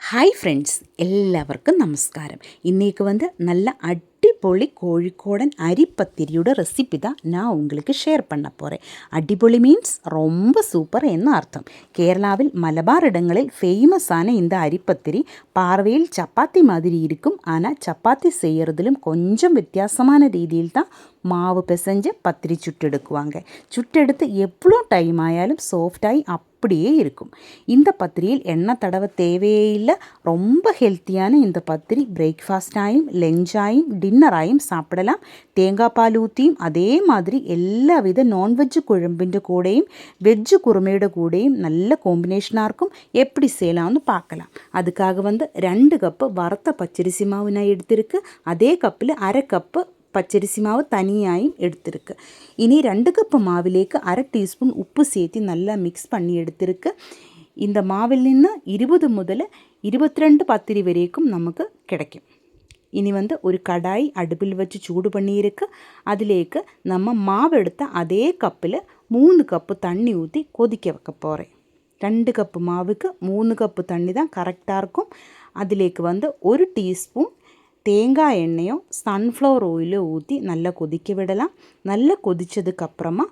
Hi friends, എല്ലാവർക്കും നമസ്കാരം. ഇന്നേക്ക് நல்ல அடிப்பொலி கோழிக்கோடன் அரிப்பத்திரியோட ரெசிபி தான் நான் உங்களுக்கு ஷேர் பண்ண போகிறேன். அடிப்பொலி மீன்ஸ் ரொம்ப சூப்பர் என்ன அர்த்தம். கேரளாவில் மலபார் இடங்களில் ஃபேமஸான இந்த அரிப்பத்திரி பார்வையில் சப்பாத்தி மாதிரி இருக்கும். ஆனால் சப்பாத்தி செய்கிறதுலும் கொஞ்சம் வித்தியாசமான ரீதியில் தான் மாவு பிசைஞ்சு பத்திரி சுட்டெடுக்குவாங்க. சுட்டெடுத்து எவ்வளோ டைம் ஆயாலும் சாஃப்டாகி அப்படியே இருக்கும். இந்த பத்திரியில் எண்ணெய் தடவை தேவையே இல்லை. ரொம்ப ஹெல்த்தியான இந்த பத்திரி பிரேக்ஃபாஸ்டாயும் லஞ்சாயும் டின்னராயும் சாப்பிடலாம். தேங்காய் பால் ஊற்றியும் அதே மாதிரி எல்லா வித நான்வெஜ்ஜு குழம்பிൻ്റെ கூடையும் வெஜ்ஜு குருமையோட கூடையும் நல்ல காம்பினேஷனாக இருக்கும். எப்படி செய்யலாம்னு பார்க்கலாம். அதுக்காக 2 கப்பு வறுத்த பச்சரிசி மாவு நான் எடுத்திருக்கு. அதே கப்பில் 1/2 கப்பு പച്ചരിസി മാവ് തനിയായും എടുത്തിരിക്ക്. ഇനി 2 കപ്പ് മാവിലേക്ക് 1/2 ടീസ്പൂൺ ഉപ്പ് ചേർത്ത് നല്ല മിക്സ് பண்ணி എടുത്തിരിക്ക്. இந்த மாவில் നിന്ന് 20 മുതൽ 22 பத்திரி வரைக்கும் நமக்கு கிடைக்கும். இனி ஒரு கடாய் அடுப்பில் வச்சு சூடு பண்ணியிருக்கு. அதிலேக்கு நம்ம மாவு எடுத்த அதே கப்பில் 3 கப்பு தண்ணி ஊற்றி கொதிக்க வைக்க போகிறேன். 2 கப்பு மாவுக்கு 3 கப்பு தண்ணி தான் கரெக்டாக இருக்கும். அதிலேக்கு 1 டீஸ்பூன் தேங்காய் எண்ணெயோ சன்ஃப்ளவர் ஆயிலோ ஊற்றி நல்லா கொதிக்க விடலாம். நல்லா கொதித்ததுக்கப்புறமா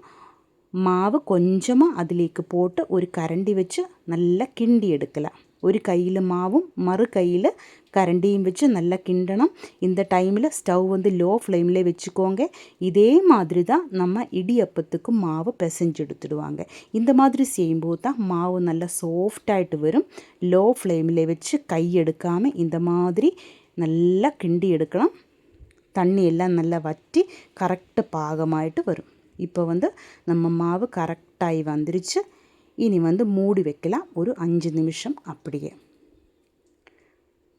மாவு கொஞ்சமாக அதிலேக்கு போட்டு ஒரு கரண்டி வச்சு நல்லா கிண்டி எடுக்கலாம். ஒரு கையில் மாவும் மறு கையில் கரண்டியும் வச்சு நல்லா கிண்டணும். இந்த டைமில் ஸ்டவ் லோ ஃப்ளேமில் வச்சுக்கோங்க. இதே மாதிரி தான் நம்ம இடியப்பத்துக்கு மாவு பிசைஞ்சு எடுத்துடுவாங்க. இந்த மாதிரி செய்யும்போது தான் மாவு நல்லா சாஃப்டாகிட்டு வரும். லோ ஃப்ளேமில் வச்சு கை எடுக்காமல் இந்த மாதிரி நல்லா கிண்டி எடுக்கலாம். தண்ணி எல்லாம் நல்லா வற்றி கரெக்டு பாகமாயிட்டு வரும். இப்போ நம்ம மாவு கரெக்டாகி வந்துருச்சு. இனி மூடி வைக்கலாம் ஒரு 5 நிமிஷம். அப்படியே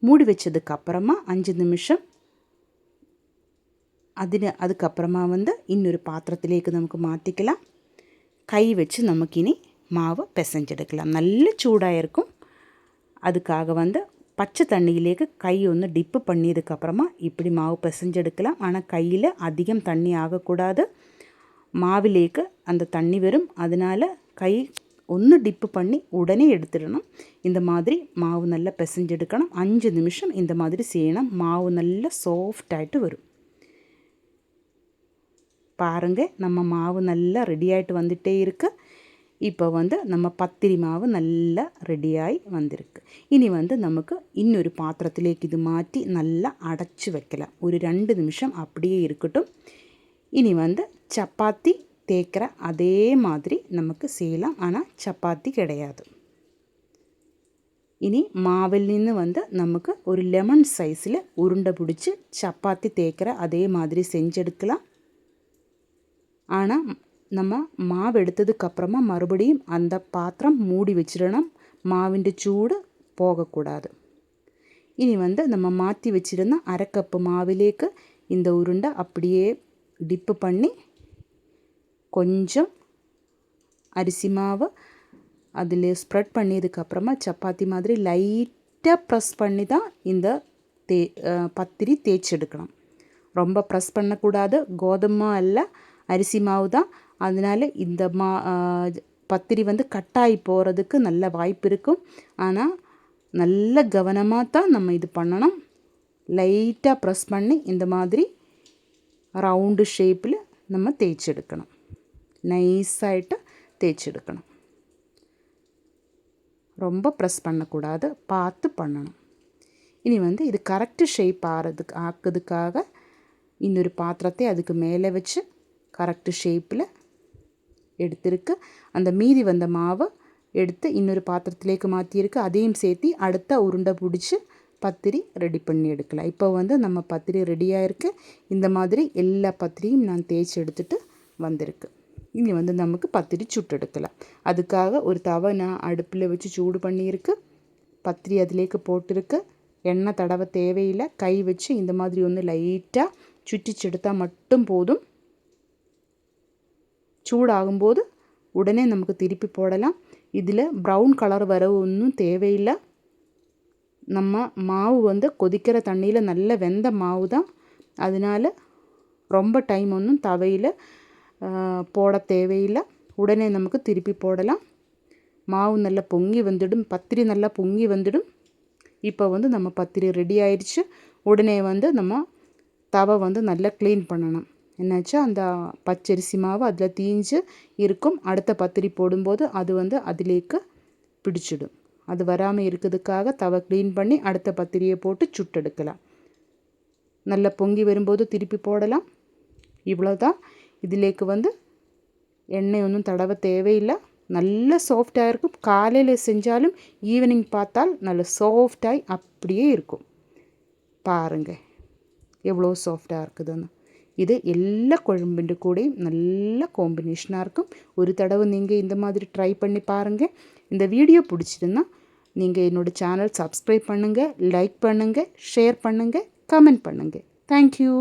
மூடி வச்சதுக்கப்புறமா 5 நிமிஷம் அதுக்கப்புறமா இன்னொரு பாத்திரத்திலேக்கு நமக்கு மாற்றிக்கலாம். கை வச்சு நமக்கு இனி மாவு பிசைஞ்செடுக்கலாம். நல்ல சூடாக இருக்கும். அதுக்காக பச்சை தண்ணியிலேக்கு கை டிப்பு பண்ணியதுக்கப்புறமா இப்படி மாவு பிசைஞ்செடுக்கலாம். ஆனால் கையில் அதிகம் தண்ணி ஆகக்கூடாது. மாவிலேக்கு அந்த தண்ணி வரும். அதனால் கை டிப்பு பண்ணி உடனே எடுத்துடணும். இந்த மாதிரி மாவு நல்லா பிசைஞ்செடுக்கணும். 5 நிமிஷம் இந்த மாதிரி செய்யணும். மாவு நல்லா சாஃப்டாகிட்டு வரும். பாருங்கள், நம்ம மாவு நல்லா ரெடி ஆகிட்டு வந்துகிட்டே இருக்குது. இப்போ நம்ம பத்திரி மாவு நல்லா ரெடியாகி வந்திருக்கு. இனி நமக்கு இன்னொரு பாத்திரத்திலேக்கு இது மாற்றி நல்லா அடைச்சி வைக்கலாம். ஒரு 2 நிமிஷம் அப்படியே இருக்கட்டும். இனி சப்பாத்தி தேய்க்கிற அதே மாதிரி நமக்கு செய்யலாம். ஆனால் சப்பாத்தி கிடையாது. இனி மாவில் നിന്ന് நமக்கு ஒரு லெமன் சைஸில் உருண்டை பிடிச்சி சப்பாத்தி தேய்க்கிற அதே மாதிரி செஞ்செடுக்கலாம். ஆனால் நம்ம மாவு எடுத்ததுக்கப்புறமா மறுபடியும் அந்த பாத்திரம் மூடி வச்சிடணும். மாவிൻ്റെ சூடு போகக்கூடாது. இனி நம்ம மாற்றி வச்சிருந்த 1/2 கப்பு மாவிலேக்கு இந்த உருண்டை அப்படியே டிப்பு பண்ணி கொஞ்சம் அரிசி மாவு அதில் ஸ்ப்ரெட் பண்ணியதுக்கப்புறமா சப்பாத்தி மாதிரி லைட்டாக ப்ரெஸ் பண்ணி தான் இந்த பத்திரி தேய்ச்செடுக்கணும். ரொம்ப ப்ரெஸ் பண்ணக்கூடாது. கோதுமை அல்ல, அரிசி மாவு தான். அதனால் இந்த பத்திரி கட்டாகி போகிறதுக்கு நல்ல வாய்ப்பு இருக்கும். ஆனால் நல்ல கவனமாக தான் நம்ம இது பண்ணணும். லைட்டாக ப்ரெஸ் பண்ணி இந்த மாதிரி ரவுண்டு ஷேப்பில் நம்ம தேய்ச்செடுக்கணும். நைஸாகிட்டு தேய்ச்செடுக்கணும். ரொம்ப ப்ரெஸ் பண்ணக்கூடாது, பார்த்து பண்ணணும். இனி இது கரெக்டு ஷேப் ஆக்கிறதுக்காக இன்னொரு பாத்திரத்தை அதுக்கு மேலே வச்சு கரெக்டு ஷேப்பில் எடுத்திருக்கு. அந்த மீதி வந்த மாவை எடுத்து இன்னொரு பாத்திரத்திலேக்கு மாற்றியிருக்கு. அதையும் சேர்த்து அடுத்த உருண்டை பிடிச்சி பத்திரி ரெடி பண்ணி எடுக்கலாம். இப்போ நம்ம பத்திரி ரெடியாக இருக்குது. இந்த மாதிரி எல்லா பத்திரியும் நான் தேய்ச்சி எடுத்துகிட்டு வந்திருக்கு. இனி நமக்கு பத்திரி சுட்டெடுக்கலாம். அதுக்காக ஒரு தவை நான் அடுப்பில் வச்சு சூடு பண்ணியிருக்கு. பத்திரி அதிலேக்கு போட்டிருக்கு. எண்ணெய் தடவை தேவையில்லை. கை வச்சு இந்த மாதிரி லைட்டாக சுற்றிச்செடுத்தால் மட்டும் போதும். சூடாகும்போது உடனே நமக்கு திருப்பி போடலாம். இதில் ப்ரௌன் கலர் வர ஒன்றும் தேவையில்லை. நம்ம மாவு கொதிக்கிற தண்ணியில் நல்ல வெந்த மாவு தான். அதனால் ரொம்ப டைம் ஒன்றும் தவையில் போட தேவையில்லை. உடனே நமக்கு திருப்பி போடலாம். மாவு நல்லா பொங்கி வந்துடும். பத்திரி நல்லா பொங்கி வந்துடும். இப்போ வந்து நம்ம பத்திரி ரெடி ஆயிடுச்சு. உடனே வந்து நம்ம தவை வந்து நல்லா க்ளீன் பண்ணணும். என்னாச்சு, அந்த பச்சரிசி மாவு அதில் தீஞ்சு இருக்கும். அடுத்த பத்திரி போடும்போது அது வந்து அதிலேக்கு பிடிச்சிடும். அது வராமல் இருக்கிறதுக்காக தவை க்ளீன் பண்ணி அடுத்த பத்திரியை போட்டு சுட்டெடுக்கலாம். நல்லா பொங்கி வரும்போது திருப்பி போடலாம். இவ்வளோதான். இதிலேக்கு வந்து எண்ணெய் ஒன்றும் தடவை தேவையில்லை. நல்ல சாஃப்டாக இருக்கும். காலையில் செஞ்சாலும் ஈவினிங் பார்த்தால் நல்ல சாஃப்டாகி அப்படியே இருக்கும். பாருங்கள் எவ்வளோ சாஃப்டாக இருக்குதுன்னு. இது எல்லா குழம்புண்டு கூடயும் நல்ல காம்பினேஷனாக இருக்கும். ஒரு தடவை நீங்கள் இந்த மாதிரி ட்ரை பண்ணி பாருங்கள். இந்த வீடியோ பிடிச்சிருந்தா நீங்கள் என்னோடய சேனல் சப்ஸ்கிரைப் பண்ணுங்கள், லைக் பண்ணுங்கள், ஷேர் பண்ணுங்கள், கமெண்ட் பண்ணுங்கள். தேங்க்யூ.